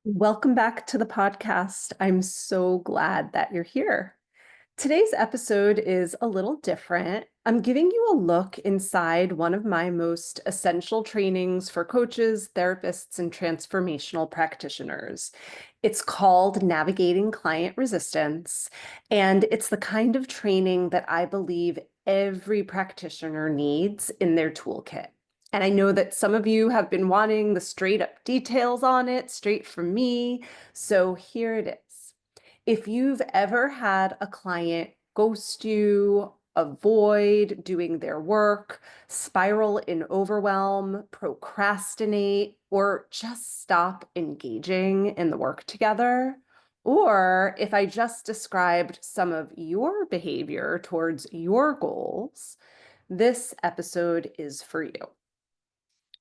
Welcome back to the podcast. I'm so glad that you're here. Today's episode is a little different. I'm giving you a look inside one of my most essential trainings for coaches, therapists, and transformational practitioners. It's called Navigating Client Resistance, and it's the kind of training that I believe every practitioner needs in their toolkit. And I know that some of you have been wanting the straight up details on it, straight from me. So here it is. If you've ever had a client ghost you, avoid doing their work, spiral in overwhelm, procrastinate, or just stop engaging in the work together, or if I just described some of your behavior towards your goals, this episode is for you.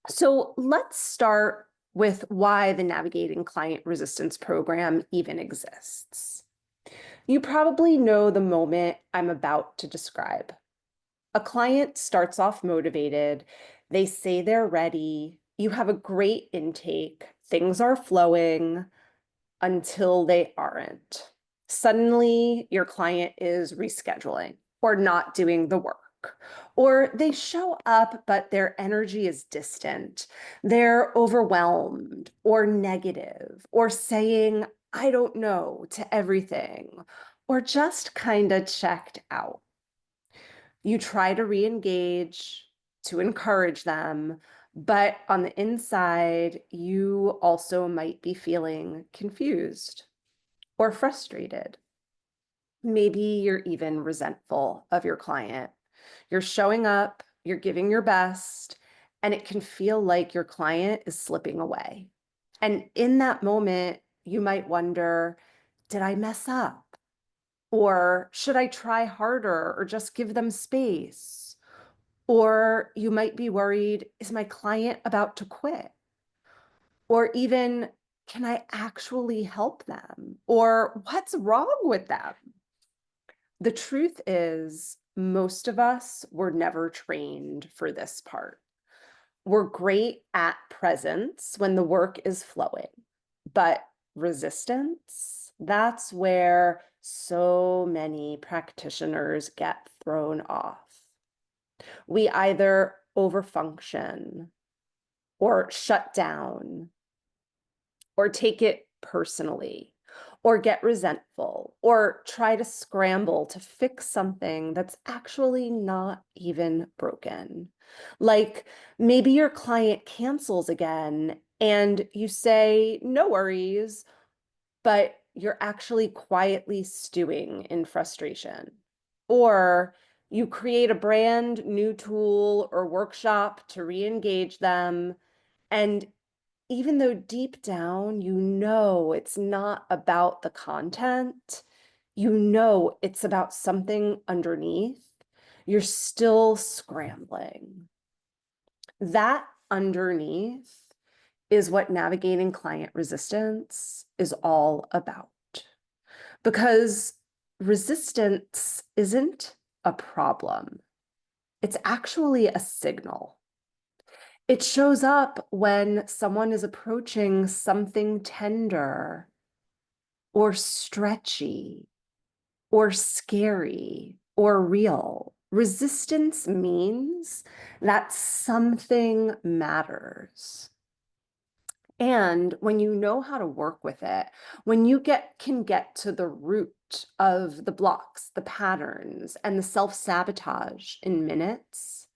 So let's start with why the Navigating Client Resistance program even exists. You probably know the moment I'm about to describe. A client starts off motivated, they say they're ready, you have a great intake, things are flowing until they aren't. Suddenly, your client is rescheduling or not doing the work. Or they show up, but their energy is distant. They're overwhelmed or negative or saying, I don't know, to everything, or just kind of checked out. You try to re-engage, to encourage them, but on the inside, you also might be feeling confused or frustrated. Maybe you're even resentful of your client. You're showing up, you're giving your best, and it can feel like your client is slipping away. And in that moment, you might wonder, did I mess up? Or should I try harder or just give them space? Or you might be worried, is my client about to quit? Or even, can I actually help them? Or what's wrong with them? The truth is, most of us were never trained for this part. We're great at presence when the work is flowing, but resistance, that's where so many practitioners get thrown off. We either overfunction or shut down or take it personally, or get resentful, or try to scramble to fix something that's actually not even broken. Like maybe your client cancels again and you say, no worries, but you're actually quietly stewing in frustration. Or you create a brand new tool or workshop to re-engage them, and even though deep down you know it's not about the content, you know it's about something underneath, you're still scrambling. That underneath is what navigating client resistance is all about. Because resistance isn't a problem, it's actually a signal. It shows up when someone is approaching something tender or stretchy or scary or real. Resistance means that something matters. And when you know how to work with it, when you can get to the root of the blocks, the patterns, and the self-sabotage in minutes,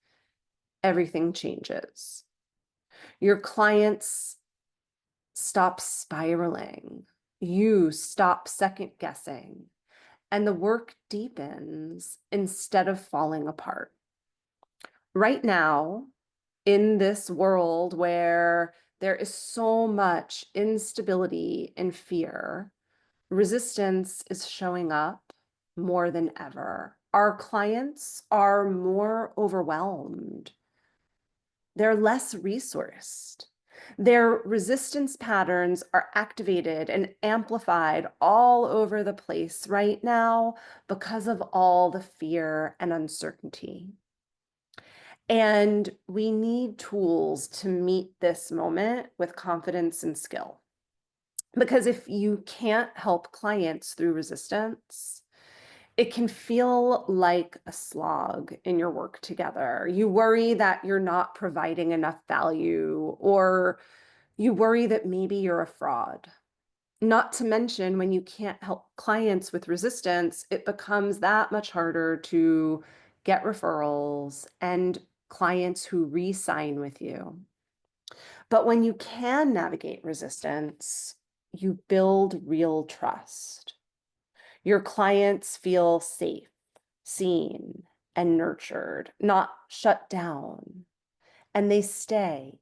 everything changes. Your clients stop spiraling. You stop second guessing, and the work deepens instead of falling apart. Right now, in this world where there is so much instability and fear, resistance is showing up more than ever. Our clients are more overwhelmed. They're less resourced. Their resistance patterns are activated and amplified all over the place right now because of all the fear and uncertainty. And we need tools to meet this moment with confidence and skill. Because if you can't help clients through resistance, it can feel like a slog in your work together. You worry that you're not providing enough value, or you worry that maybe you're a fraud. Not to mention, when you can't help clients with resistance, it becomes that much harder to get referrals and clients who re-sign with you. But when you can navigate resistance, you build real trust. Your clients feel safe, seen, and nurtured, not shut down. And they stay,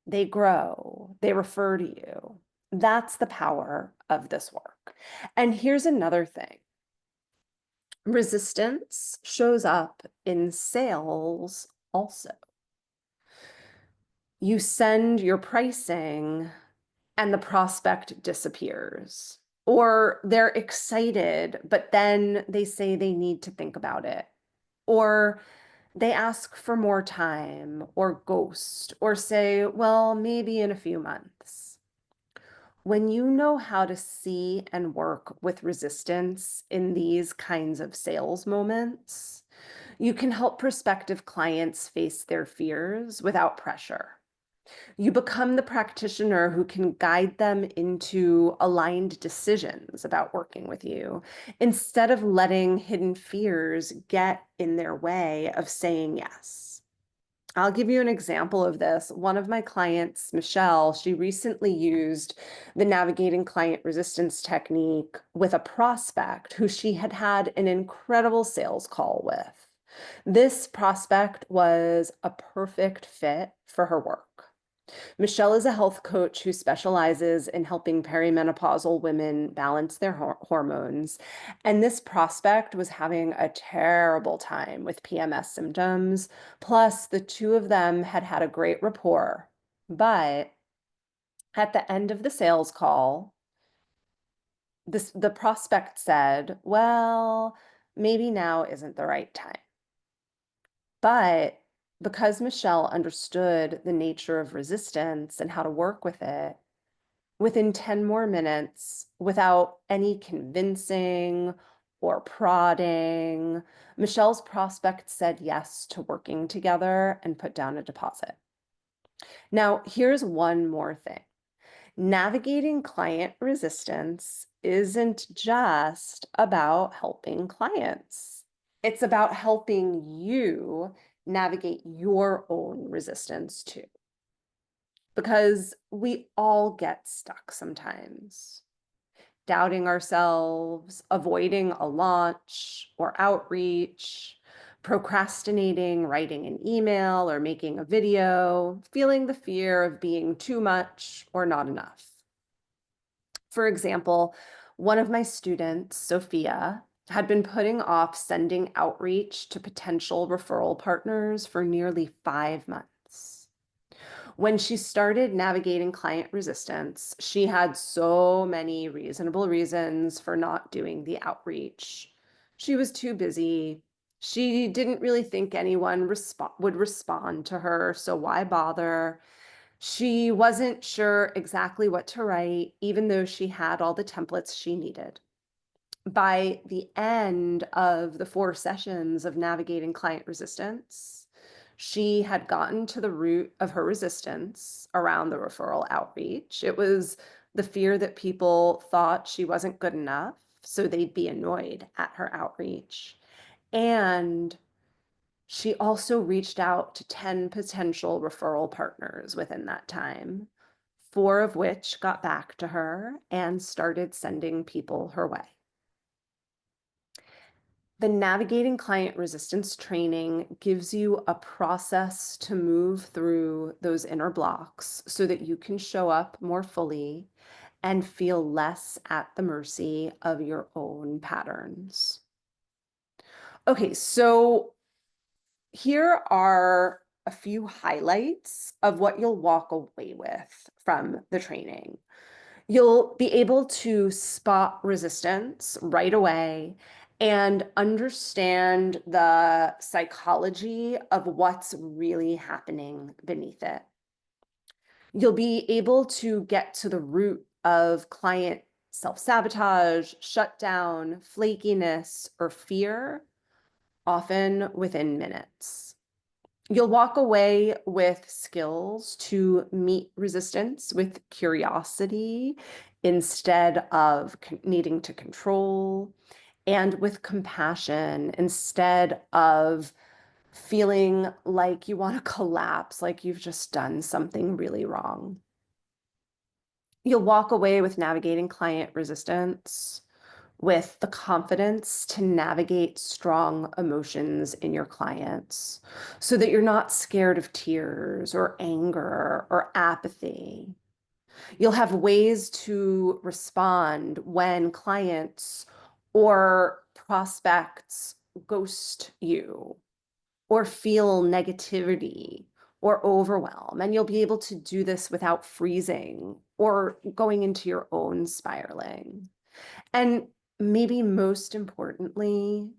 they grow, they refer to you. That's the power of this work. And here's another thing. Resistance shows up in sales also. You send your pricing and the prospect disappears. Or they're excited, but then they say they need to think about it. Or they ask for more time, or ghost, or say, well, maybe in a few months. When you know how to see and work with resistance in these kinds of sales moments, you can help prospective clients face their fears without pressure. You become the practitioner who can guide them into aligned decisions about working with you, instead of letting hidden fears get in their way of saying yes. I'll give you an example of this. One of my clients, Michelle, she recently used the navigating client resistance technique with a prospect who she had had an incredible sales call with. This prospect was a perfect fit for her work. Michelle is a health coach who specializes in helping perimenopausal women balance their hormones. And this prospect was having a terrible time with PMS symptoms. Plus, the two of them had had a great rapport. But at the end of the sales call, the prospect said, well, maybe now isn't the right time. But because Michelle understood the nature of resistance and how to work with it, within 10 more minutes, without any convincing or prodding, Michelle's prospect said yes to working together and put down a deposit. Now, here's one more thing. Navigating client resistance isn't just about helping clients. It's about helping you navigate your own resistance too. Because we all get stuck sometimes, doubting ourselves, avoiding a launch or outreach, procrastinating writing an email or making a video, feeling the fear of being too much or not enough. For example, one of my students, Sophia, had been putting off sending outreach to potential referral partners for nearly 5 months. When she started navigating client resistance, she had so many reasonable reasons for not doing the outreach. She was too busy. She didn't really think anyone would respond to her, so why bother? She wasn't sure exactly what to write, even though she had all the templates she needed. By the end of the 4 sessions of navigating client resistance, she had gotten to the root of her resistance around the referral outreach. It was the fear that people thought she wasn't good enough, so they'd be annoyed at her outreach. And she also reached out to 10 potential referral partners within that time, 4 of which got back to her and started sending people her way. The navigating client resistance training gives you a process to move through those inner blocks so that you can show up more fully and feel less at the mercy of your own patterns. Okay, so here are a few highlights of what you'll walk away with from the training. You'll be able to spot resistance right away and understand the psychology of what's really happening beneath it. You'll be able to get to the root of client self-sabotage, shutdown, flakiness, or fear, often within minutes. You'll walk away with skills to meet resistance with curiosity instead of needing to control, and with compassion instead of feeling like you want to collapse, like you've just done something really wrong. You'll walk away with navigating client resistance with the confidence to navigate strong emotions in your clients so that you're not scared of tears or anger or apathy. You'll have ways to respond when clients or prospects ghost you or feel negativity or overwhelm. And you'll be able to do this without freezing or going into your own spiraling. And maybe most importantly,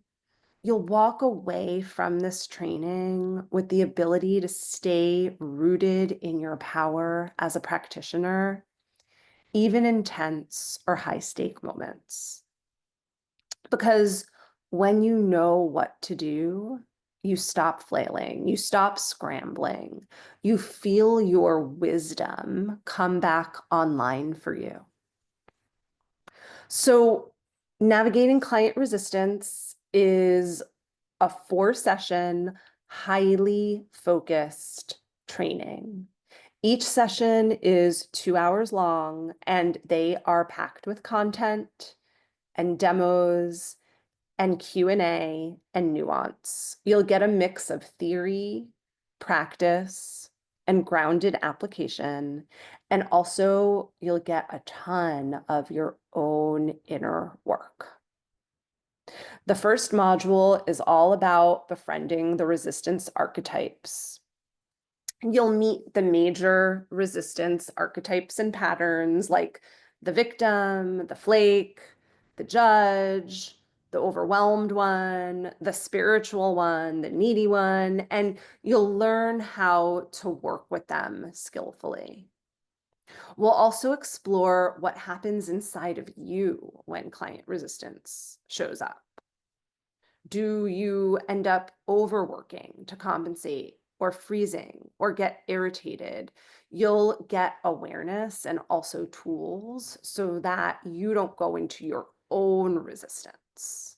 you'll walk away from this training with the ability to stay rooted in your power as a practitioner, even in tense or high stake moments. Because when you know what to do, you stop flailing, you stop scrambling, you feel your wisdom come back online for you. So, navigating client resistance is a 4-session, highly focused training. Each session is 2 hours long, and they are packed with content and demos and Q&A and nuance. You'll get a mix of theory, practice, and grounded application. And also you'll get a ton of your own inner work. The first module is all about befriending the resistance archetypes. You'll meet the major resistance archetypes and patterns like the victim, the flake, the judge, the overwhelmed one, the spiritual one, the needy one, and you'll learn how to work with them skillfully. We'll also explore what happens inside of you when client resistance shows up. Do you end up overworking to compensate or freezing or get irritated? You'll get awareness and also tools so that you don't go into your own resistance.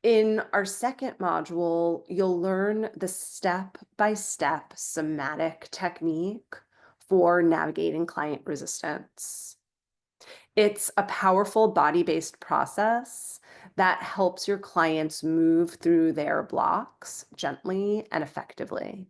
In our second module, you'll learn the step-by-step somatic technique for navigating client resistance. It's a powerful body-based process that helps your clients move through their blocks gently and effectively.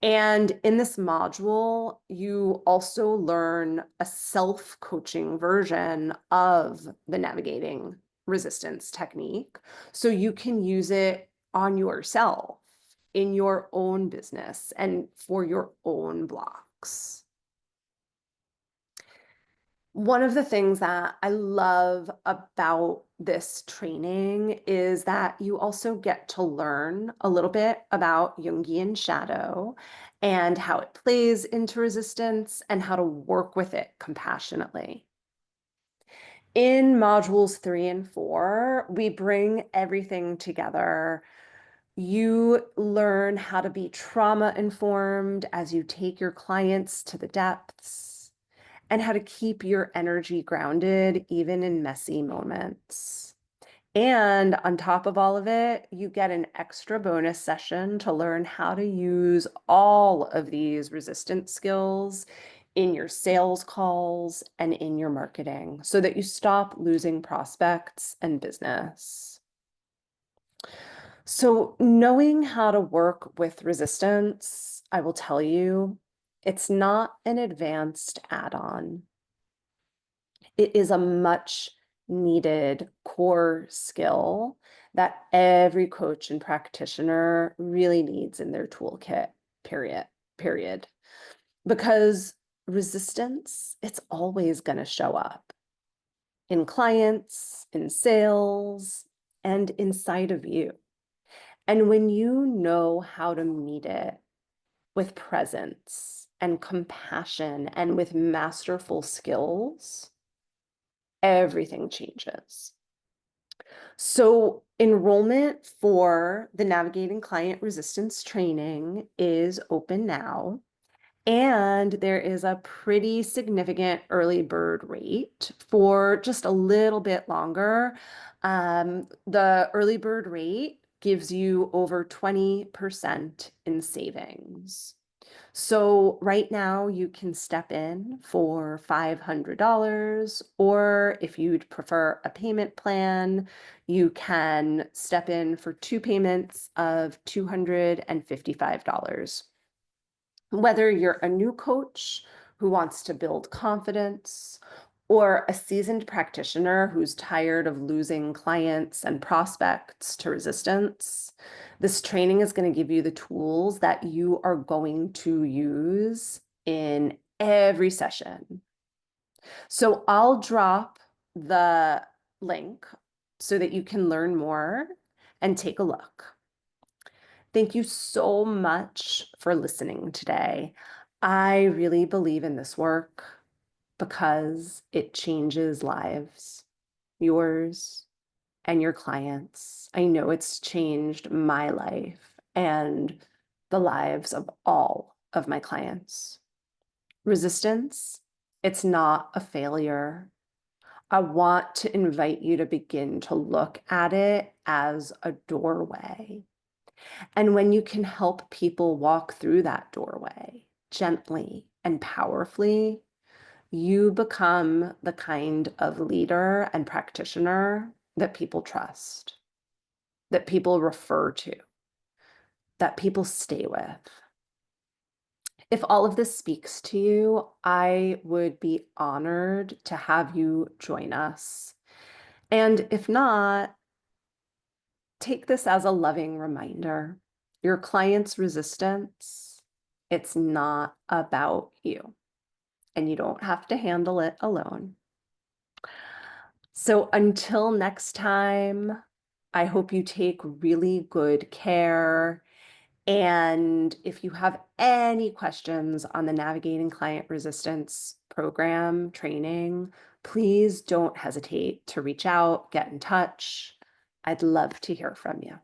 And in this module, you also learn a self-coaching version of the navigating resistance technique, so you can use it on yourself in your own business and for your own blocks. One of the things that I love about this training is that you also get to learn a little bit about Jungian shadow and how it plays into resistance and how to work with it compassionately. In modules 3 and 4, we bring everything together. You learn how to be trauma informed as you take your clients to the depths, and how to keep your energy grounded even in messy moments. And on top of all of it, you get an extra bonus session to learn how to use all of these resistance skills in your sales calls and in your marketing so that you stop losing prospects and business. So, knowing how to work with resistance, I will tell you, it's not an advanced add-on. It is a much needed core skill that every coach and practitioner really needs in their toolkit, period. Because resistance, it's always going to show up in clients, in sales, and inside of you. And when you know how to meet it with presence and compassion and with masterful skills, everything changes. So enrollment for the Navigating Client Resistance training is open now. And there is a pretty significant early bird rate for just a little bit longer. The early bird rate gives you over 20% in savings. So right now you can step in for $500, or if you'd prefer a payment plan, you can step in for 2 payments of $255. Whether you're a new coach who wants to build confidence, or a seasoned practitioner who's tired of losing clients and prospects to resistance, this training is going to give you the tools that you are going to use in every session. So I'll drop the link so that you can learn more and take a look. Thank you so much for listening today. I really believe in this work because it changes lives, yours and your clients. I know it's changed my life and the lives of all of my clients. Resistance, it's not a failure. I want to invite you to begin to look at it as a doorway. And when you can help people walk through that doorway gently and powerfully, you become the kind of leader and practitioner that people trust, that people refer to, that people stay with. If all of this speaks to you, I would be honored to have you join us. And if not, take this as a loving reminder. Your client's resistance, it's not about you, and you don't have to handle it alone. So until next time, I hope you take really good care. And if you have any questions on the Navigating Client Resistance program training, please don't hesitate to reach out, get in touch. I'd love to hear from you.